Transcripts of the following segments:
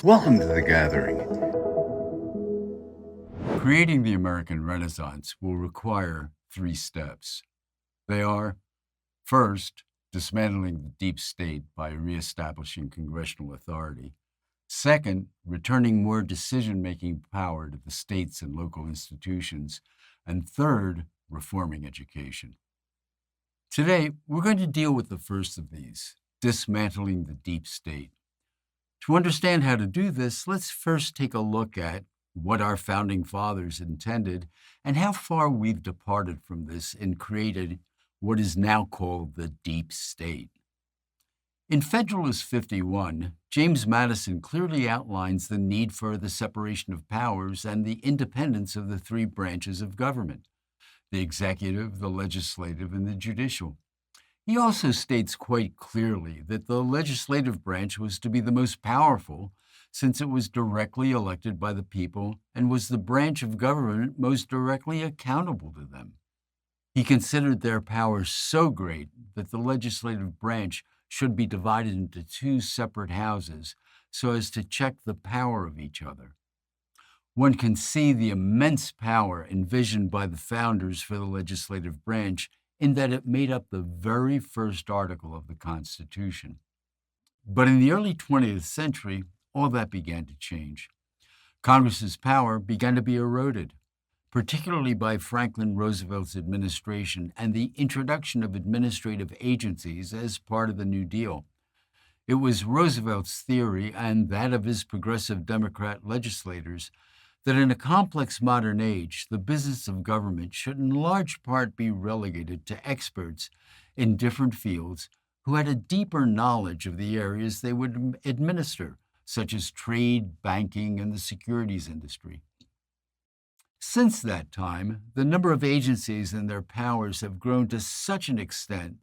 Welcome to the gathering. Creating the American Renaissance will require 3 steps. They are, first, dismantling the deep state by reestablishing congressional authority. Second, returning more decision-making power to the states and local institutions. And third, reforming education. Today, we're going to deal with the first of these, dismantling the deep state. To understand how to do this, let's first take a look at what our founding fathers intended and how far we've departed from this and created what is now called the deep state. In Federalist 51, James Madison clearly outlines the need for the separation of powers and the independence of the 3 branches of government, the executive, the legislative, and the judicial. He also states quite clearly that the legislative branch was to be the most powerful since it was directly elected by the people and was the branch of government most directly accountable to them. He considered their power so great that the legislative branch should be divided into 2 separate houses so as to check the power of each other. One can see the immense power envisioned by the founders for the legislative branch in that it made up the very first article of the Constitution. But in the early 20th century, all that began to change. Congress's power began to be eroded, particularly by Franklin Roosevelt's administration and the introduction of administrative agencies as part of the New Deal. It was Roosevelt's theory and that of his progressive Democrat legislators that in a complex modern age, the business of government should in large part be relegated to experts in different fields who had a deeper knowledge of the areas they would administer, such as trade, banking, and the securities industry. Since that time, the number of agencies and their powers have grown to such an extent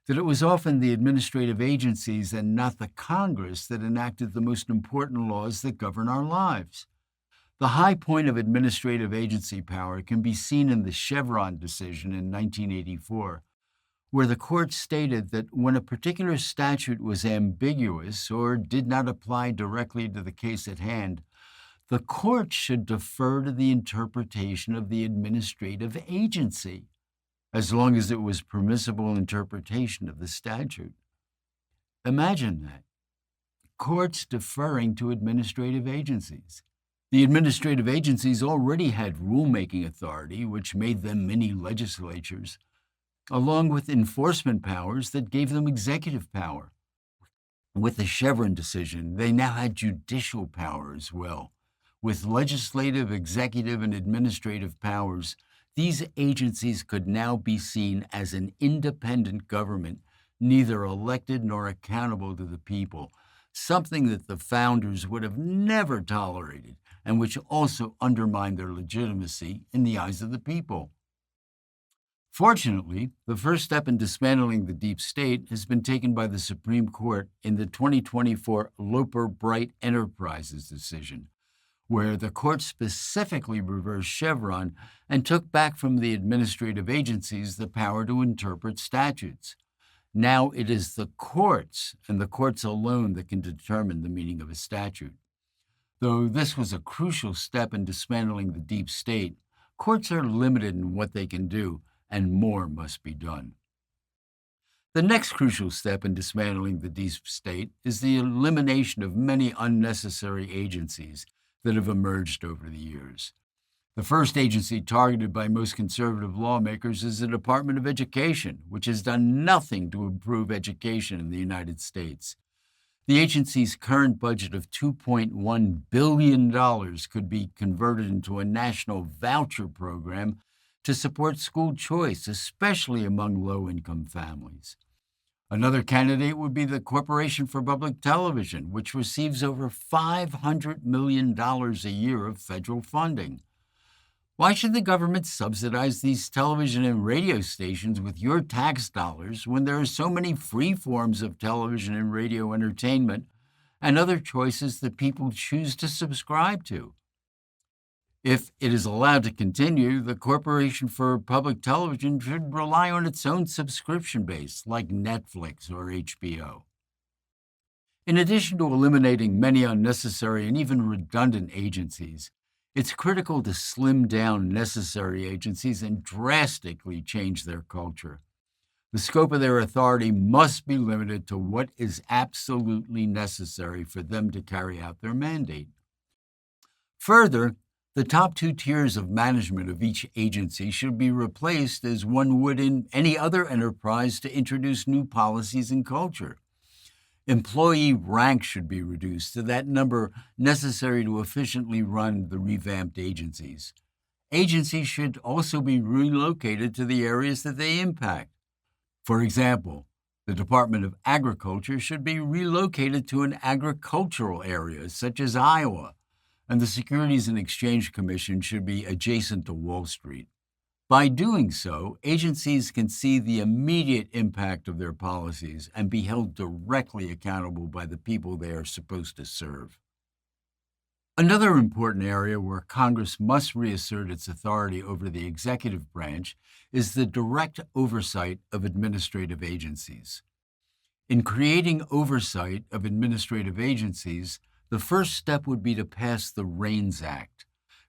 that it was often the administrative agencies and not the Congress that enacted the most important laws that govern our lives. The high point of administrative agency power can be seen in the Chevron decision in 1984, where the court stated that when a particular statute was ambiguous or did not apply directly to the case at hand, the court should defer to the interpretation of the administrative agency, as long as it was permissible interpretation of the statute. Imagine that. Courts deferring to administrative agencies. The administrative agencies already had rulemaking authority, which made them mini legislatures, along with enforcement powers that gave them executive power. With the Chevron decision, they now had judicial power as well. With legislative, executive, and administrative powers, these agencies could now be seen as an independent government, neither elected nor accountable to the people, something that the founders would have never tolerated, and which also undermined their legitimacy in the eyes of the people. Fortunately, the first step in dismantling the deep state has been taken by the Supreme Court in the 2024 Loper-Bright Enterprises decision, where the court specifically reversed Chevron and took back from the administrative agencies the power to interpret statutes. Now it is the courts, and the courts alone, that can determine the meaning of a statute. Though this was a crucial step in dismantling the deep state, courts are limited in what they can do, and more must be done. The next crucial step in dismantling the deep state is the elimination of many unnecessary agencies that have emerged over the years. The first agency targeted by most conservative lawmakers is the Department of Education, which has done nothing to improve education in the United States. The agency's current budget of $2.1 billion could be converted into a national voucher program to support school choice, especially among low-income families. Another candidate would be the Corporation for Public Television, which receives over $500 million a year of federal funding. Why should the government subsidize these television and radio stations with your tax dollars when there are so many free forms of television and radio entertainment and other choices that people choose to subscribe to? If it is allowed to continue, the Corporation for Public Television should rely on its own subscription base, like Netflix or HBO. In addition to eliminating many unnecessary and even redundant agencies, it's critical to slim down necessary agencies and drastically change their culture. The scope of their authority must be limited to what is absolutely necessary for them to carry out their mandate. Further, the top two tiers of management of each agency should be replaced as one would in any other enterprise to introduce new policies and culture. Employee rank should be reduced to that number necessary to efficiently run the revamped agencies. Agencies should also be relocated to the areas that they impact. For example, the Department of Agriculture should be relocated to an agricultural area such as Iowa, and the Securities and Exchange Commission should be adjacent to Wall Street. By doing so, agencies can see the immediate impact of their policies and be held directly accountable by the people they are supposed to serve. Another important area where Congress must reassert its authority over the executive branch is the direct oversight of administrative agencies. In creating oversight of administrative agencies, the first step would be to pass the REINS Act.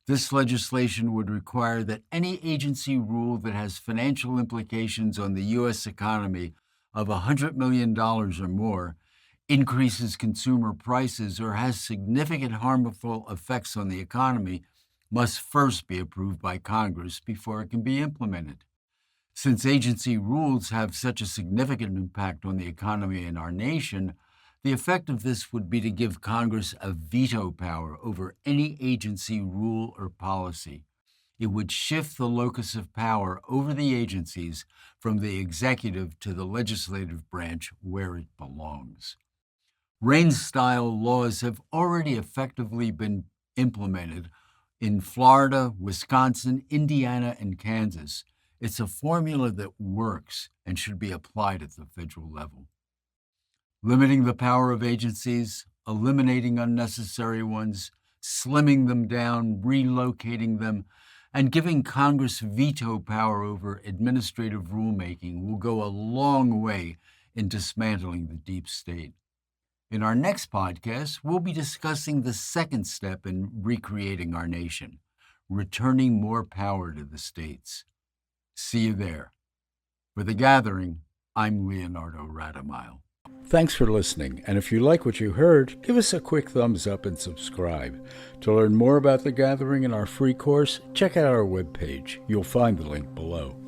This legislation would require that any agency rule that has financial implications on the U.S. economy of $100 million or more, increases consumer prices, or has significant harmful effects on the economy must first be approved by Congress before it can be implemented. Since agency rules have such a significant impact on the economy in our nation, the effect of this would be to give Congress a veto power over any agency rule or policy. It would shift the locus of power over the agencies from the executive to the legislative branch where it belongs. REINS-style laws have already effectively been implemented in Florida, Wisconsin, Indiana, and Kansas. It's a formula that works and should be applied at the federal level. Limiting the power of agencies, eliminating unnecessary ones, slimming them down, relocating them, and giving Congress veto power over administrative rulemaking will go a long way in dismantling the deep state. In our next podcast, we'll be discussing the second step in recreating our nation, returning more power to the states. See you there. For The Gathering, I'm Leonardo Radomile. Thanks for listening, and if you like what you heard, give us a quick thumbs up and subscribe. To learn more about The Gathering and our free course, check out our webpage. You'll find the link below.